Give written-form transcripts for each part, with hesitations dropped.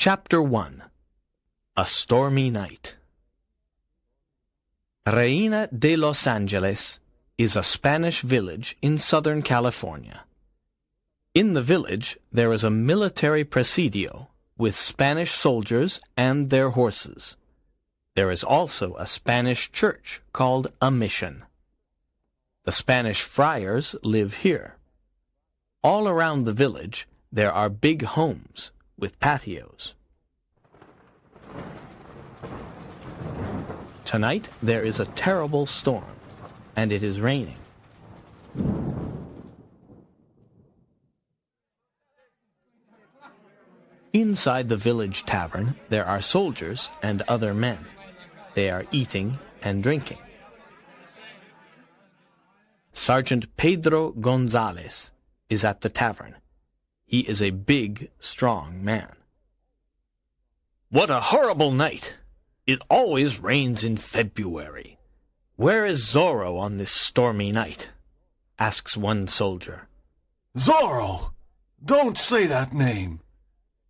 Chapter 1. A Stormy Night. Reina de Los Angeles is a Spanish village in Southern California. In the village there is a military presidio with Spanish soldiers and their horses. There is also a Spanish church called a mission. The Spanish friars live here. All around the village there are big homes with patios. Tonight there is a terrible storm, and it is raining. Inside the village tavern there are soldiers and other men. They are eating and drinking. Sergeant Pedro Gonzalez is at the tavern. He is a big, strong man. "What a horrible night! It always rains in February. Where is Zorro on this stormy night?" asks one soldier. "Zorro! Don't say that name.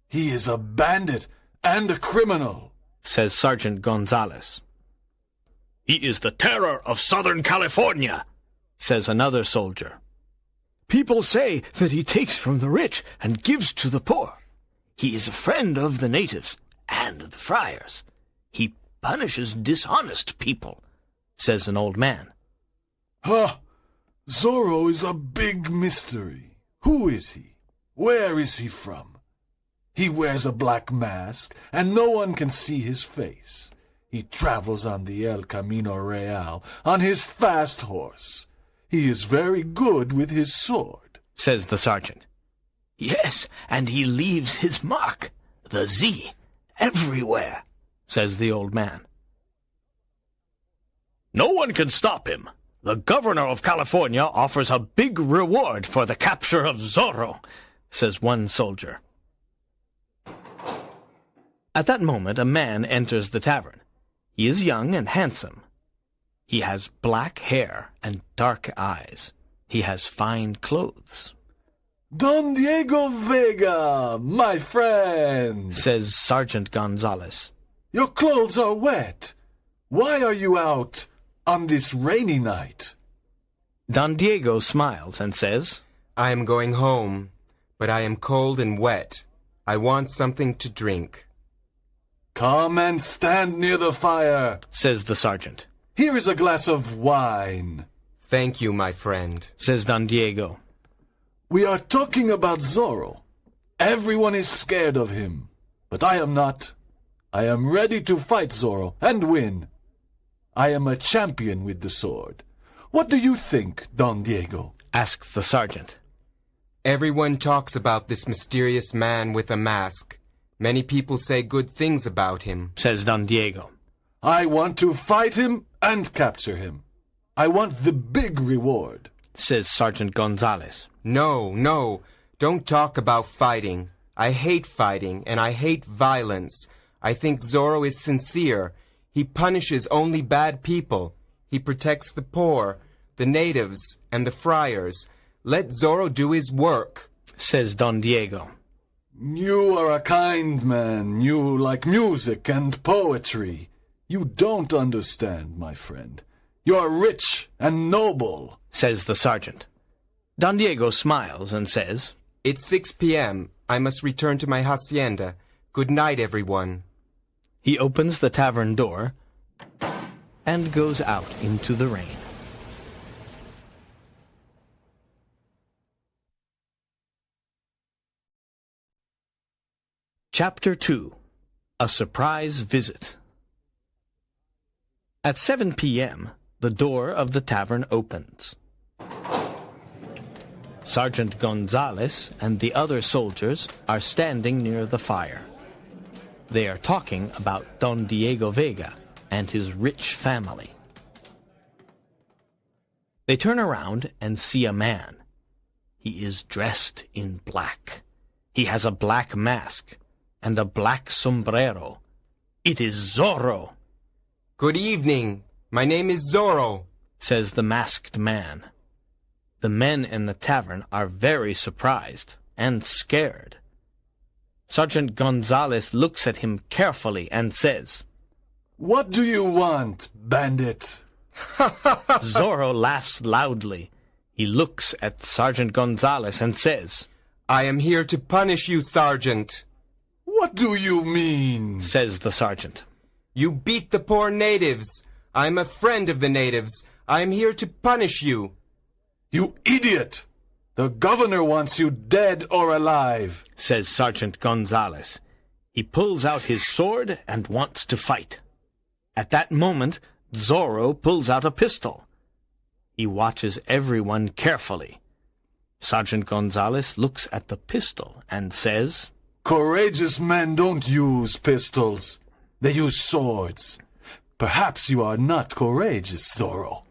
He is a bandit and a criminal," says Sergeant Gonzalez. "He is the terror of Southern California," says another soldier. "People say that he takes from the rich and gives to the poor. He is a friend of the natives and the friars. He punishes dishonest people," says an old man. "Huh! Zorro is a big mystery. Who is he? Where is he from? He wears a black mask, and no one can see his face. He travels on the El Camino Real on his fast horse. He is very good with his sword," says the sergeant. "Yes, and he leaves his mark, the Z, everywhere," says the old man. "No one can stop him. The governor of California offers a big reward for the capture of Zorro," says one soldier. At that moment a man enters the tavern. He is young and handsome. He has black hair and dark eyes. He has fine clothes. "Don Diego Vega, my friend," says Sergeant Gonzalez. "Your clothes are wet. Why are you out on this rainy night?" Don Diego smiles and says, "I am going home, but I am cold and wet. I want something to drink." "Come and stand near the fire," says the sergeant. "Here is a glass of wine." "Thank you, my friend," says Don Diego. "We are talking about Zorro. Everyone is scared of him, but I am not. I am ready to fight Zorro and win. I am a champion with the sword. What do you think, Don Diego?" asks the sergeant. "Everyone talks about this mysterious man with a mask. Many people say good things about him," says Don Diego. "I want to fight him and capture him. I want the big reward," says Sergeant Gonzalez. No, don't talk about fighting. I hate fighting, and I hate violence. I think Zorro is sincere. He punishes only bad people. He protects the poor, the natives, and the friars. Let Zorro do his work," says Don Diego. "You are a kind man. You like music and poetry. You don't understand, my friend. You are rich and noble," says the sergeant. Don Diego smiles and says, "It's 6 p.m. I must return to my hacienda. Good night, everyone." He opens the tavern door and goes out into the rain. Chapter 2. A Surprise Visit. At 7 p.m., the door of the tavern opens. Sergeant Gonzalez and the other soldiers are standing near the fire. They are talking about Don Diego Vega and his rich family. They turn around and see a man. He is dressed in black. He has a black mask and a black sombrero. It is Zorro. "Good evening. My name is Zorro," says the masked man. The men in the tavern are very surprised and scared. Sergeant Gonzalez looks at him carefully and says, "What do you want, bandit?" Zorro laughs loudly. He looks at Sergeant Gonzalez and says, "I am here to punish you, Sergeant." "What do you mean?" says the sergeant. "You beat the poor natives. I'm a friend of the natives. I am here to punish you." "You idiot! The governor wants you dead or alive," says Sergeant Gonzalez. He pulls out his sword and wants to fight. At that moment, Zorro pulls out a pistol. He watches everyone carefully. Sergeant Gonzalez looks at the pistol and says, "Courageous men don't use pistols. They use swords. Perhaps you are not courageous, Zorro."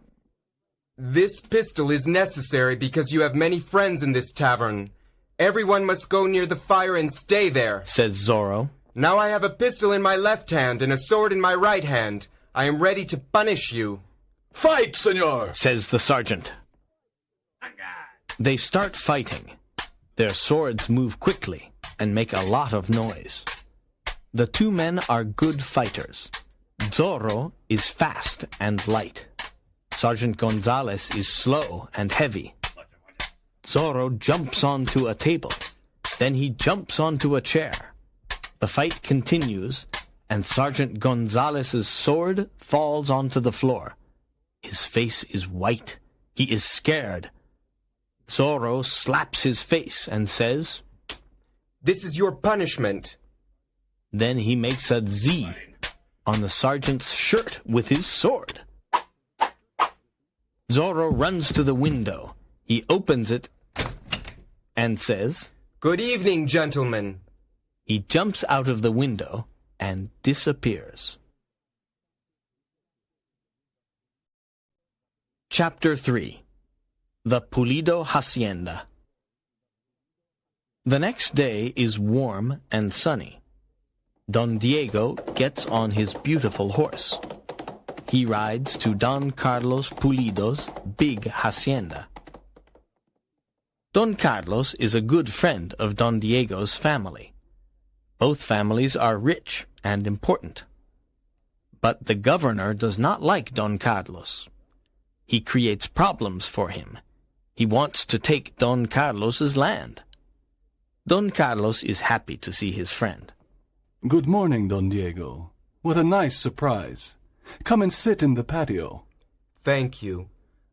"This pistol is necessary because you have many friends in this tavern. Everyone must go near the fire and stay there," says Zorro. "Now I have a pistol in my left hand and a sword in my right hand. I am ready to punish you." "Fight, senor," says the sergeant. They start fighting. Their swords move quickly and make a lot of noise. The two men are good fighters. Zorro is fast and light. Sergeant Gonzalez is slow and heavy. Zorro jumps onto a table. Then he jumps onto a chair. The fight continues, and Sergeant Gonzalez's sword falls onto the floor. His face is white. He is scared. Zorro slaps his face and says, "This is your punishment." Then he makes a Z on the sergeant's shirt with his sword. Zorro runs to the window. He opens it and says, "Good evening, gentlemen." He jumps out of the window and disappears. Chapter 3. The Pulido Hacienda. The next day is warm and sunny. Don Diego gets on his beautiful horse. He rides to Don Carlos Pulido's big hacienda. Don Carlos is a good friend of Don Diego's family. Both families are rich and important. But the governor does not like Don Carlos. He creates problems for him. He wants to take Don Carlos's land. Don Carlos is happy to see his friend. "Good morning, Don Diego. What a nice surprise. Come and sit in the patio." "Thank you.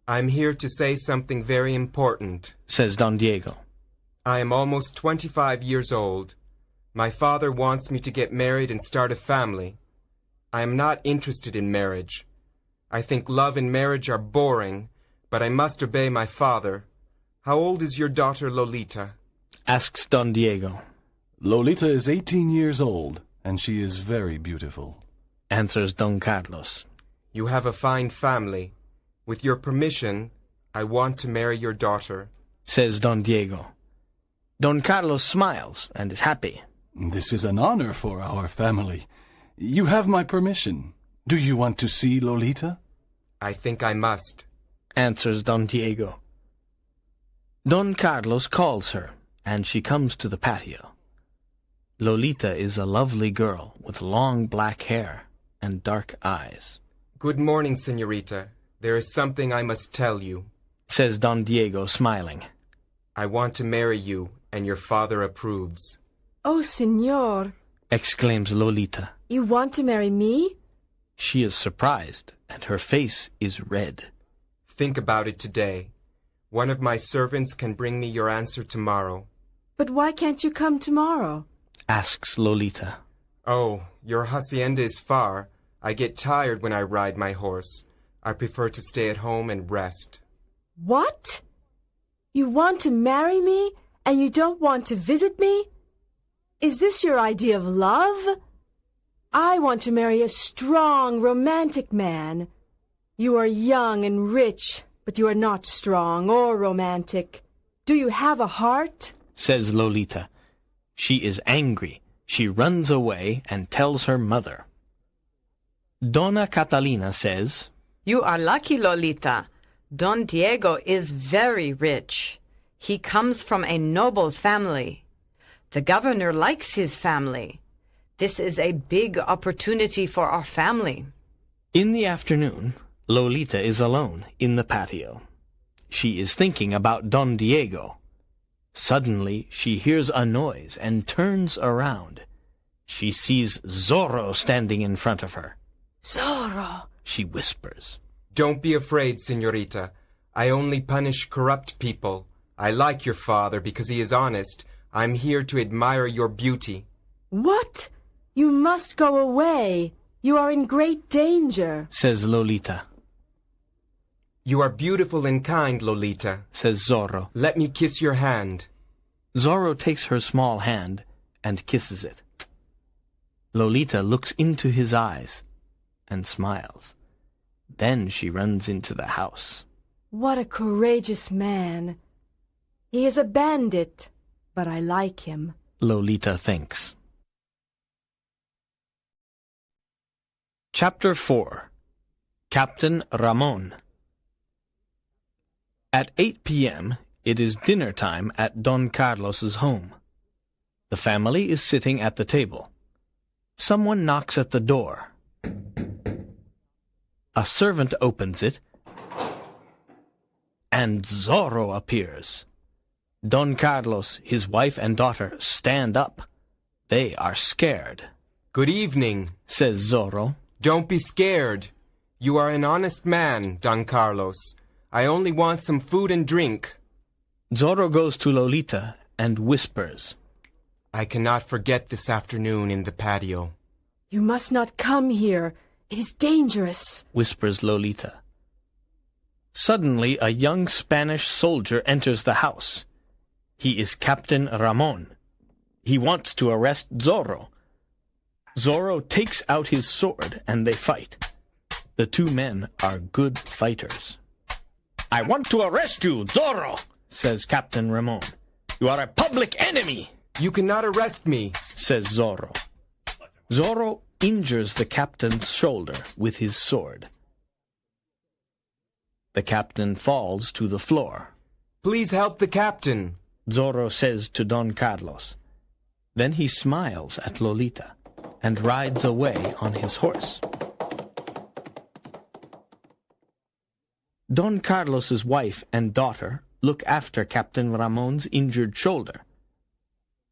I'm here to say something very important," says Don Diego. "I am almost 25 years old. My father wants me to get married and start a family. I am not interested in marriage. I think love and marriage are boring, but I must obey my father. How old is your daughter Lolita?" asks Don Diego. "Lolita is 18 years old, and she is very beautiful," answers Don Carlos. "You have a fine family. With your permission, I want to marry your daughter," says Don Diego. Don Carlos smiles and is happy. "This is an honor for our family. You have my permission. Do you want to see Lolita?" "I think I must," answers Don Diego. Don Carlos calls her, and she comes to the patio. Lolita is a lovely girl with long black hair and dark eyes. "Good morning, señorita. There is something I must tell you," says Don Diego, smiling. "I want to marry you, and your father approves." "Oh, señor," exclaims Lolita. "you want to marry me?" She is surprised, and her face is red. "Think about it today. One of my servants can bring me your answer tomorrow." "But why can't you come tomorrow?" asks Lolita. "Oh, your hacienda is far. I get tired when I ride my horse. I prefer to stay at home and rest." "What? You want to marry me, and you don't want to visit me? Is this your idea of love? I want to marry a strong, romantic man. You are young and rich, but you are not strong or romantic. Do you have a heart?" says Lolita. She is angry. She runs away and tells her mother. Dona Catalina says, "You are lucky, Lolita. Don Diego is very rich. He comes from a noble family. The governor likes his family. This is a big opportunity for our family. In the afternoon, Lolita is alone in the patio. She is thinking about Don Diego. Suddenly, she hears a noise and turns around. She sees Zorro standing in front of her. Zorro! She whispers. Don't be afraid, señorita. I only punish corrupt people. I like your father because he is honest. I'm here to admire your beauty. What? You must go away. You are in great danger, says Lolita. You are beautiful and kind, Lolita, says Zorro. Let me kiss your hand. Zorro takes her small hand and kisses it. Lolita looks into his eyes and smiles. Then she runs into the house. What a courageous man. He is a bandit, but I like him, Lolita thinks. Chapter 4. Captain Ramon. At 8 p.m., it is dinner time at Don Carlos's home. The family is sitting at the table. Someone knocks at the door. A servant opens it, and Zorro appears. Don Carlos, his wife and daughter stand up. They are scared. Good evening, says Zorro. Don't be scared. You are an honest man, Don Carlos. I only want some food and drink. Zorro goes to Lolita and whispers. I cannot forget this afternoon in the patio. You must not come here. It is dangerous, whispers Lolita. Suddenly, a young Spanish soldier enters the house. He is Captain Ramon. He wants to arrest Zorro. Zorro takes out his sword and they fight. The two men are good fighters. I want to arrest you, Zorro, says Captain Ramon. You are a public enemy. You cannot arrest me, says Zorro. Zorro injures the captain's shoulder with his sword. The captain falls to the floor. Please help the captain, Zorro says to Don Carlos. Then he smiles at Lolita and rides away on his horse. Don Carlos's wife and daughter look after Captain Ramon's injured shoulder.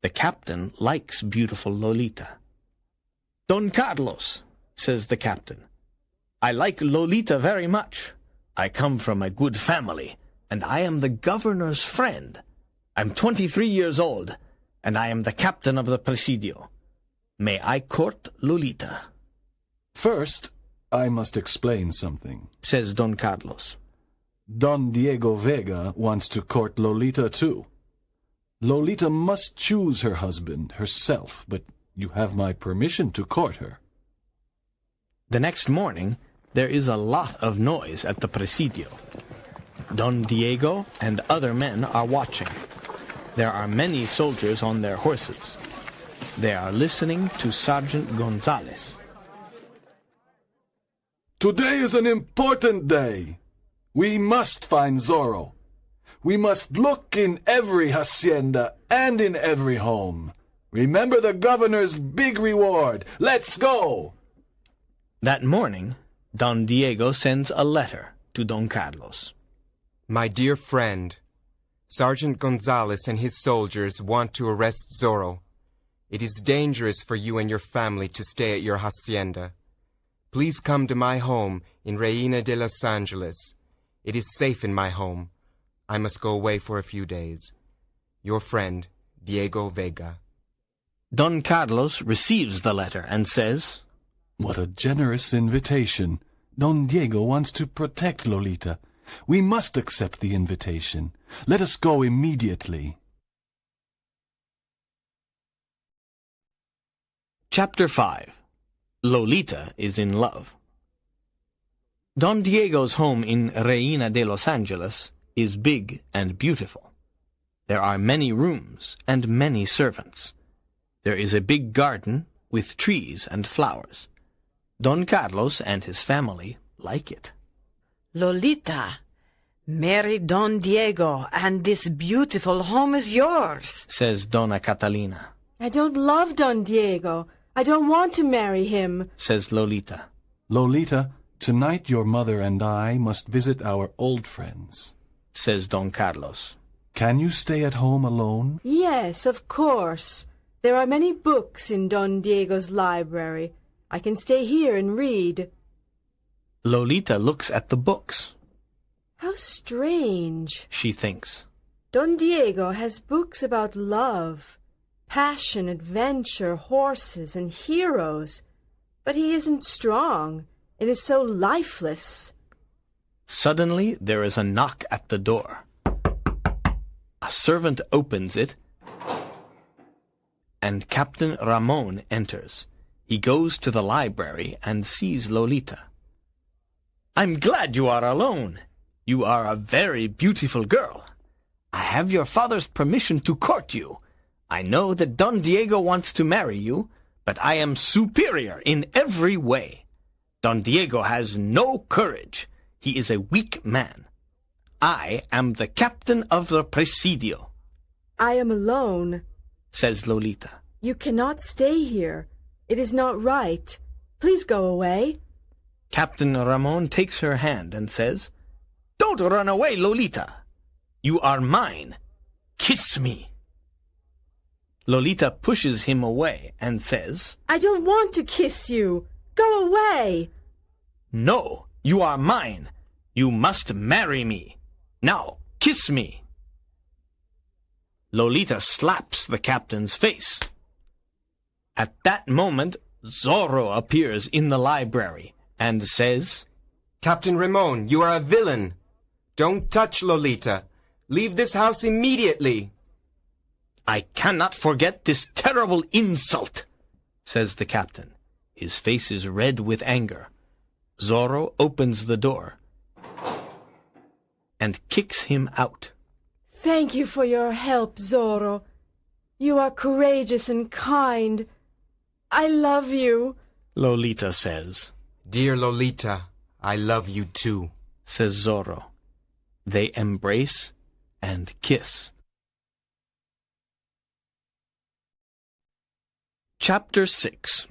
The captain likes beautiful Lolita. Don Carlos, says the captain, I like Lolita very much. I come from a good family, and I am the governor's friend. I'm 23 years old, and I am the captain of the Presidio. May I court Lolita? First, I must explain something, says Don Carlos. Don Diego Vega wants to court Lolita too. Lolita must choose her husband herself, but you have my permission to court her. The next morning, there is a lot of noise at the Presidio. Don Diego and other men are watching. There are many soldiers on their horses. They are listening to Sergeant Gonzalez. Today is an important day. We must find Zorro. We must look in every hacienda and in every home. Remember the governor's big reward. Let's go! That morning, Don Diego sends a letter to Don Carlos. My dear friend, Sergeant Gonzalez and his soldiers want to arrest Zorro. It is dangerous for you and your family to stay at your hacienda. Please come to my home in Reina de Los Angeles. It is safe in my home. I must go away for a few days. Your friend, Diego Vega. Don Carlos receives the letter and says, What a generous invitation. Don Diego wants to protect Lolita. We must accept the invitation. Let us go immediately. Chapter 5. Lolita is in love. Don Diego's home in Reina de Los Angeles is big and beautiful. There are many rooms and many servants. There is a big garden with trees and flowers. Don Carlos and his family like it. Lolita, Marry Don Diego, and this beautiful home is yours, says Donna Catalina, I don't love Don Diego. I don't want to marry him, says Lolita. Lolita, tonight your mother and I must visit our old friends, says Don Carlos. Can you stay at home alone? Yes, of course. There are many books in Don Diego's library. I can stay here and read. Lolita looks at the books. How strange, She thinks. Don Diego has books about love, passion, adventure, horses, and heroes. But he isn't strong and is so lifeless. Suddenly there is a knock at the door. A servant opens it, and Captain Ramon enters. He goes to the library and sees Lolita. I'm glad you are alone. You are a very beautiful girl. I have your father's permission to court you. I know that Don Diego wants to marry you, but I am superior in every way. Don Diego has no courage. He is a weak man. I am the captain of the Presidio, I am alone. says Lolita. You cannot stay here. It is not right. Please go away. Captain Ramon takes her hand and says, Don't run away, Lolita. You are mine. Kiss me. Lolita pushes him away and says, I don't want to kiss you. Go away. No, you are mine. You must marry me. Now, kiss me. Lolita slaps the captain's face. At that moment, Zorro appears in the library and says, Captain Ramon, you are a villain. Don't touch Lolita. Leave this house immediately. I cannot forget this terrible insult, says the captain. His face is red with anger. Zorro opens the door and kicks him out. Thank you for your help, Zorro. You are courageous and kind. I love you, Lolita says. Dear Lolita, I love you too, says Zorro. They embrace and kiss. Chapter 6.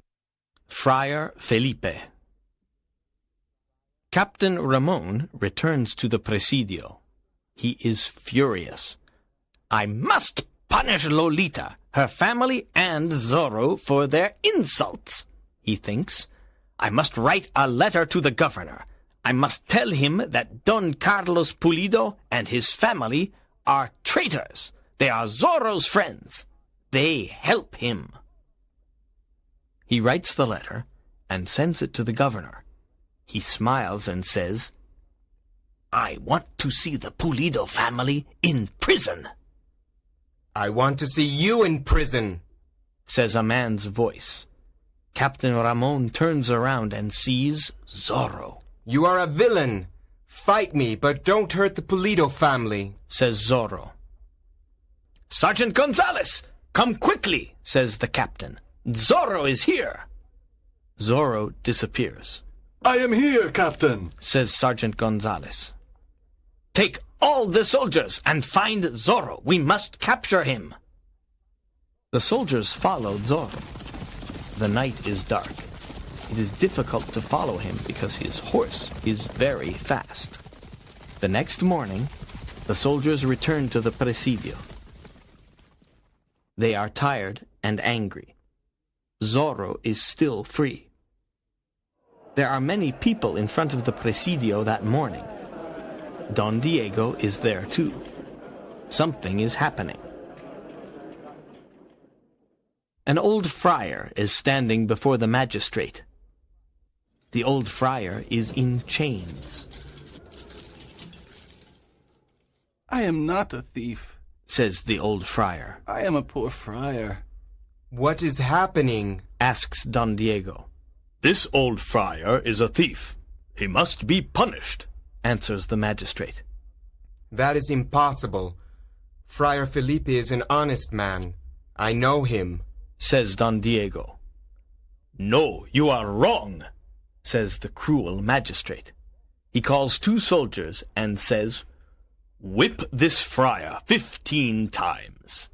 Friar Felipe. Captain Ramon returns to the Presidio. He is furious. I must punish Lolita, her family, and Zorro for their insults, he thinks. I must write a letter to the governor. I must tell him that Don Carlos Pulido and his family are traitors. They are Zorro's friends. They help him. He writes the letter and sends it to the governor. He smiles and says, I want to see the Pulido family in prison. I want to see you in prison, says a man's voice. Captain Ramon turns around and sees Zorro. You are a villain. Fight me, but don't hurt the Pulido family, says Zorro. Sergeant Gonzalez, come quickly, says the captain. Zorro is here. Zorro disappears. I am here, Captain, says Sergeant Gonzalez. Take all the soldiers and find Zorro. We must capture him. The soldiers follow Zorro. The night is dark. It is difficult to follow him because his horse is very fast. The next morning, the soldiers return to the Presidio. They are tired and angry. Zorro is still free. There are many people in front of the Presidio that morning. Don Diego is there too. Something is happening. An old friar is standing before the magistrate. The old friar is in chains. I am not a thief, says the old friar. I am a poor friar. What is happening? Asks Don Diego. This old friar is a thief. He must be punished, answers the magistrate. That is impossible. Friar Felipe is an honest man. I know him, says Don Diego. No, you are wrong, says the cruel magistrate. He calls two soldiers and says, Whip this friar 15 times.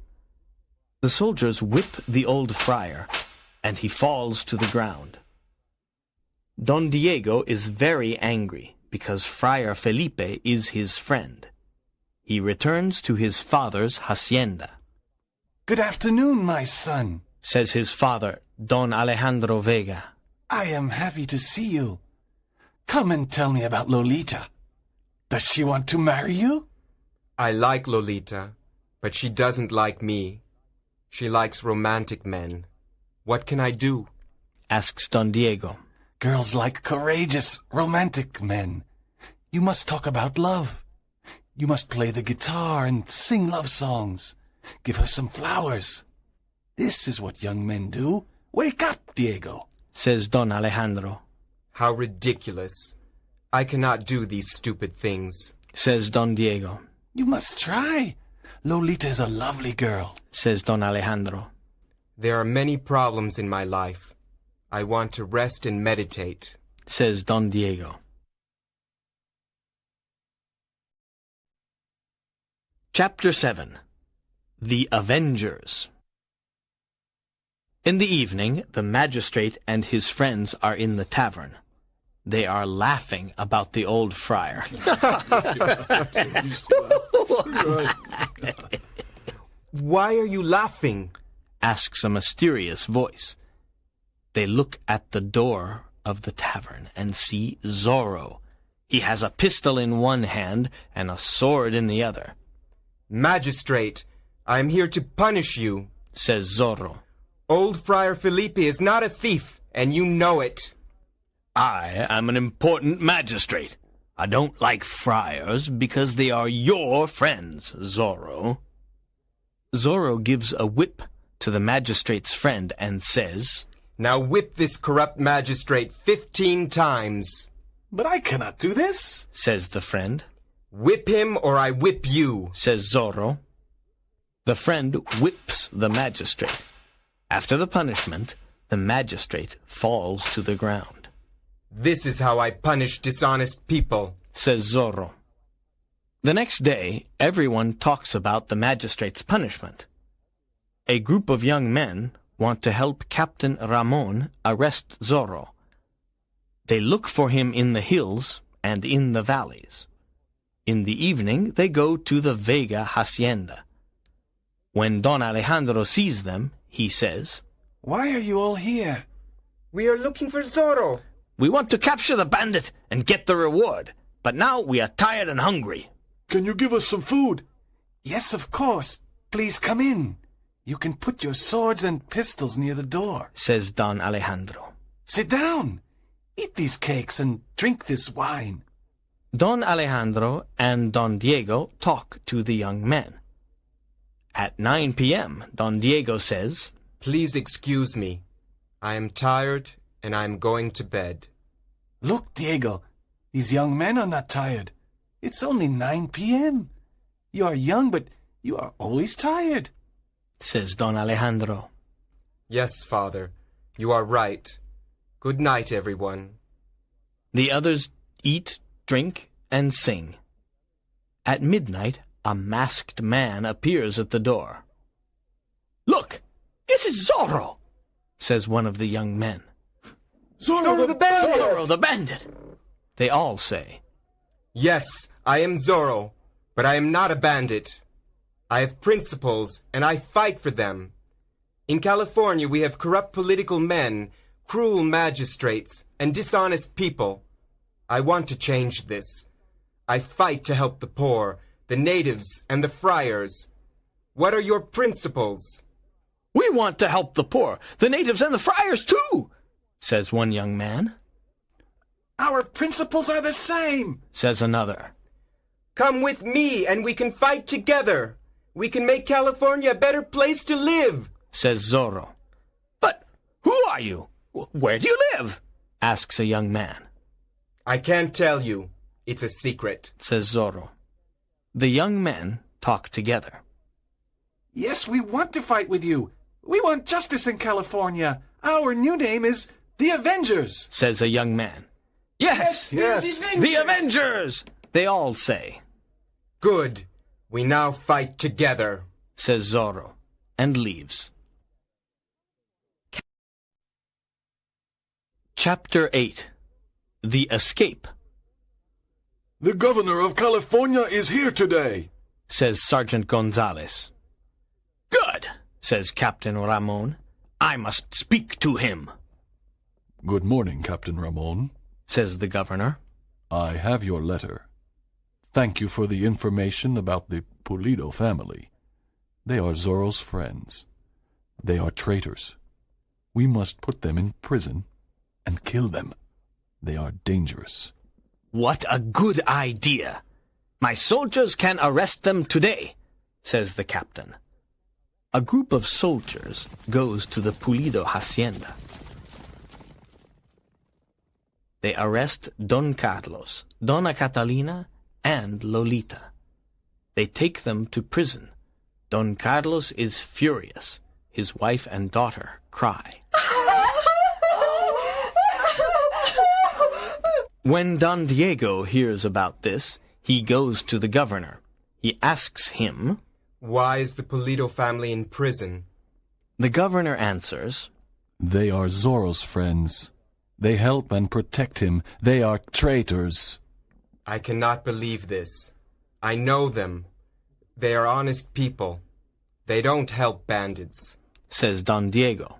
The soldiers whip the old friar, and he falls to the ground. Don Diego is very angry because Friar Felipe is his friend. He returns to his father's hacienda. Good afternoon, my son, says his father, Don Alejandro Vega. I am happy to see you. Come and tell me about Lolita. Does she want to marry you? I like Lolita, but she doesn't like me. She likes romantic men. What can I do? Asks Don Diego. Girls like courageous, romantic men. You must talk about love. You must play the guitar and sing love songs. Give her some flowers. This is what young men do. Wake up, Diego, says Don Alejandro. How ridiculous. I cannot do these stupid things, says Don Diego. You must try. Lolita is a lovely girl, says Don Alejandro. There are many problems in my life. I want to rest and meditate, says Don Diego. Chapter 7. The Avengers. In the evening, the magistrate and his friends are in the tavern. They are laughing about the old friar. Why are you laughing? Asks a mysterious voice. They look at the door of the tavern and see Zorro. He has a pistol in one hand and a sword in the other. Magistrate, I am here to punish you, says Zorro. Old Friar Felipe is not a thief, and you know it. I am an important magistrate. I don't like friars because they are your friends, Zorro. Zorro gives a whip to the magistrate's friend and says, Now whip this corrupt magistrate 15 times. But I cannot do this, says the friend. Whip him or I whip you, says Zorro. The friend whips the magistrate. After the punishment, the magistrate falls to the ground. This is how I punish dishonest people, says Zorro. The next day, everyone talks about the magistrate's punishment. A group of young men want to help Captain Ramon arrest Zorro. They look for him in the hills and in the valleys. In the evening, they go to the Vega hacienda. When Don Alejandro sees them, he says, Why are you all here? We are looking for Zorro. We want to capture the bandit and get the reward, but now we are tired and hungry. Can you give us some food? Yes, of course. Please come in. You can put your swords and pistols near the door, says Don Alejandro. Sit down. Eat these cakes and drink this wine. Don Alejandro and Don Diego talk to the young men. At 9 p.m., Don Diego says, Please excuse me. I am tired and I am going to bed. Look, Diego, these young men are not tired. It's only 9 p.m. You are young, but you are always tired, says Don Alejandro. Yes, Father, you are right. Good night, everyone. The others eat, drink, and sing. At midnight, a masked man appears at the door. Look, it is Zorro, says one of the young men. Zorro the bandit! Zorro the bandit, they all say. Yes, I am Zorro, but I am not a bandit. I have principles, and I fight for them. In California, we have corrupt political men, cruel magistrates, and dishonest people. I want to change this. I fight to help the poor, the natives, and the friars. What are your principles? We want to help the poor, the natives, and the friars too, says one young man. Our principles are the same, says another. Come with me and we can fight together. We can make California a better place to live, says Zorro. But who are you? Where do you live? Asks a young man. I can't tell you. It's a secret, says Zorro. The young men talk together. Yes, we want to fight with you. We want justice in California. Our new name is the Avengers, says a young man. Yes, yes, the Avengers, they all say. Good. We now fight together, says Zorro, and leaves. Chapter 8. The Escape. The governor of California is here today, says Sergeant Gonzalez. Good, says Captain Ramon. I must speak to him. Good morning, Captain Ramon, says the governor. I have your letter. Thank you for the information about the Pulido family. They are Zorro's friends. They are traitors. We must put them in prison and kill them. They are dangerous. What a good idea! My soldiers can arrest them today, says the captain. A group of soldiers goes to the Pulido hacienda. They arrest Don Carlos, Donna Catalina, and Lolita. They take them to prison. Don Carlos is furious. His wife and daughter cry. When Don Diego hears about this, he goes to the governor. He asks him, Why is the Pulido family in prison? The governor answers, They are Zorro's friends. They help and protect him. They are traitors. I cannot believe this. I know them. They are honest people. They don't help bandits, says Don Diego.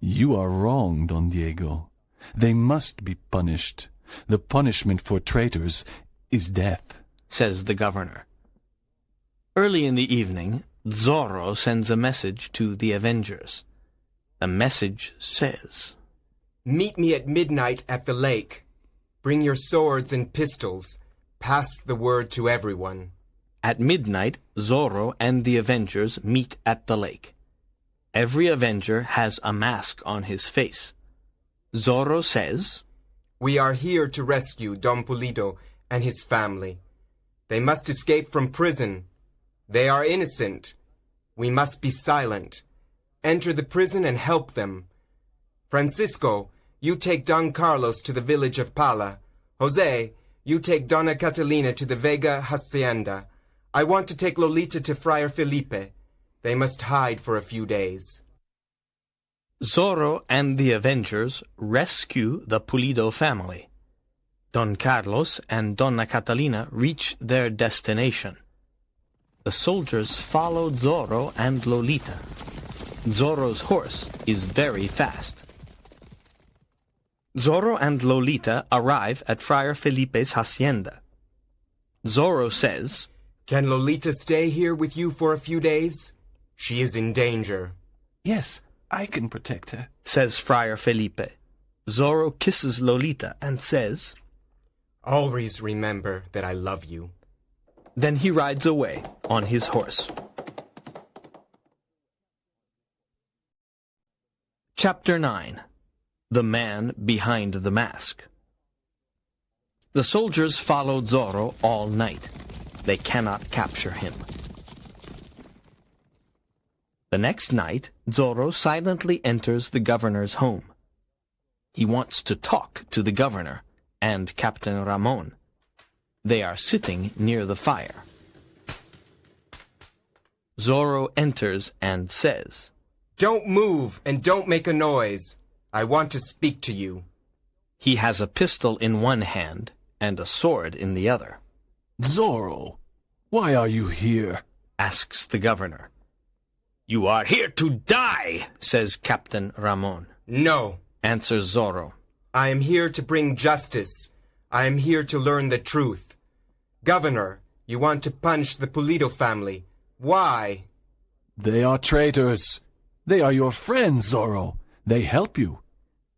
You are wrong, Don Diego. They must be punished. The punishment for traitors is death, says the governor. Early in the evening, Zorro sends a message to the Avengers. The message says, Meet me at midnight at the lake. Bring your swords and pistols. Pass the word to everyone. At midnight, Zorro and the Avengers meet at the lake. Every Avenger has a mask on his face. Zorro says, We are here to rescue Don Pulido and his family. They must escape from prison. They are innocent. We must be silent. Enter the prison and help them. Francisco, you take Don Carlos to the village of Pala. Jose, you take Donna Catalina to the Vega hacienda. I want to take Lolita to Friar Felipe. They must hide for a few days. Zorro and the Avengers rescue the Pulido family. Don Carlos and Donna Catalina reach their destination. The soldiers follow Zorro and Lolita. Zorro's horse is very fast. Zorro and Lolita arrive at Friar Felipe's hacienda. Zorro says, Can Lolita stay here with you for a few days? She is in danger. Yes, I can protect her, says Friar Felipe. Zorro kisses Lolita and says, Always remember that I love you. Then he rides away on his horse. Chapter 9. The Man Behind the Mask. The soldiers follow Zorro all night. They cannot capture him. The next night, Zorro silently enters the governor's home. He wants to talk to the governor and Captain Ramon. They are sitting near the fire. Zorro enters and says, Don't move and don't make a noise. I want to speak to you. He has a pistol in one hand and a sword in the other. Zorro, why are you here? Asks the governor. You are here to die, says Captain Ramon. No, answers Zorro. I am here to bring justice. I am here to learn the truth. Governor, you want to punish the Pulido family. Why? They are traitors. They are your friends, Zorro. They help you.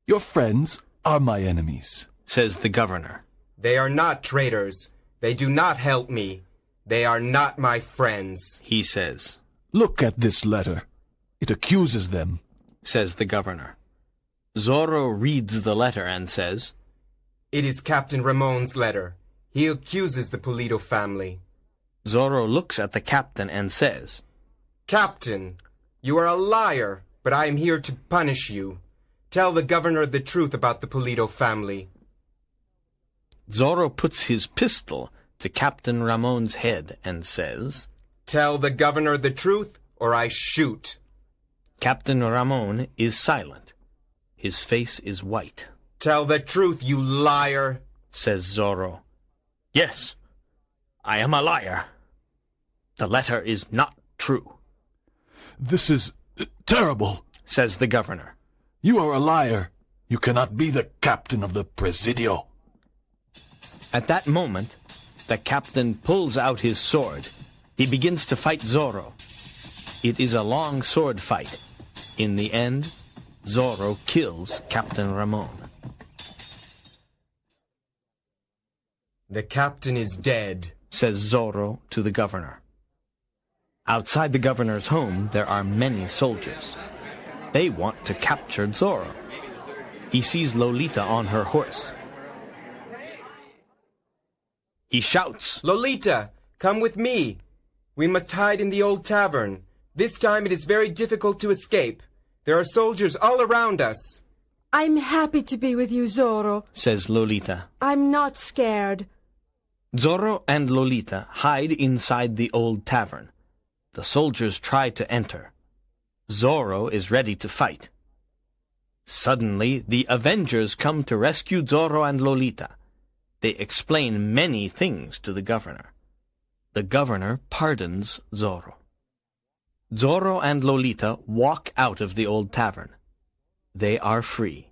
Your friends are my enemies, says the governor. They are not traitors. They do not help me. They are not my friends, he says. Look at this letter. It accuses them, says the governor. Zorro reads the letter and says, It is Captain Ramon's letter. He accuses the Pulido family. Zorro looks at the captain and says, Captain, you are a liar, but I am here to punish you. Tell the governor the truth about the Pulido family. Zorro puts his pistol to Captain Ramon's head and says, Tell the governor the truth, or I shoot. Captain Ramon is silent. His face is white. Tell the truth, you liar, says Zorro. Yes, I am a liar. The letter is not true, This is terrible. says the governor. You are a liar. You cannot be the captain of the Presidio. At that moment, the captain pulls out his sword. He begins to fight Zorro. It is a long sword fight. In the end, Zorro kills Captain Ramon. The captain is dead, says Zorro to the governor. Outside the governor's home, there are many soldiers. They want to capture Zorro. He sees Lolita on her horse. He shouts, Lolita, come with me. We must hide in the old tavern. This time it is very difficult to escape. There are soldiers all around us. I'm happy to be with you, Zorro. says Lolita. I'm not scared. Zorro and Lolita hide inside the old tavern. The soldiers try to enter. Zorro is ready to fight. Suddenly, the Avengers come to rescue Zorro and Lolita. They explain many things to the governor. The governor pardons Zorro. Zorro and Lolita walk out of the old tavern. They are free.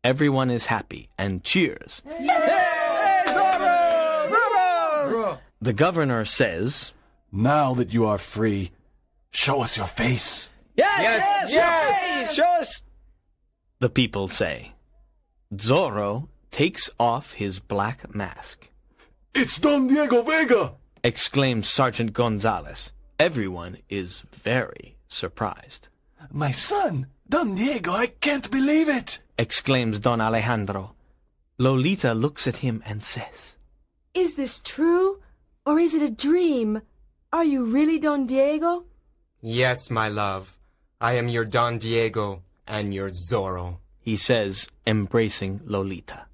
Everyone is happy and cheers. Hey, Zorro! Zorro! The governor says, Now that you are free, show us your face. Yes! Show us! The people say. Zorro takes off his black mask. It's Don Diego Vega! Exclaims Sergeant Gonzalez. Everyone is very surprised. My son, Don Diego, I can't believe it! Exclaims Don Alejandro. Lolita looks at him and says, Is this true, or is it a dream? Are you really Don Diego? Yes, my love. I am your Don Diego and your Zorro. he says, embracing Lolita.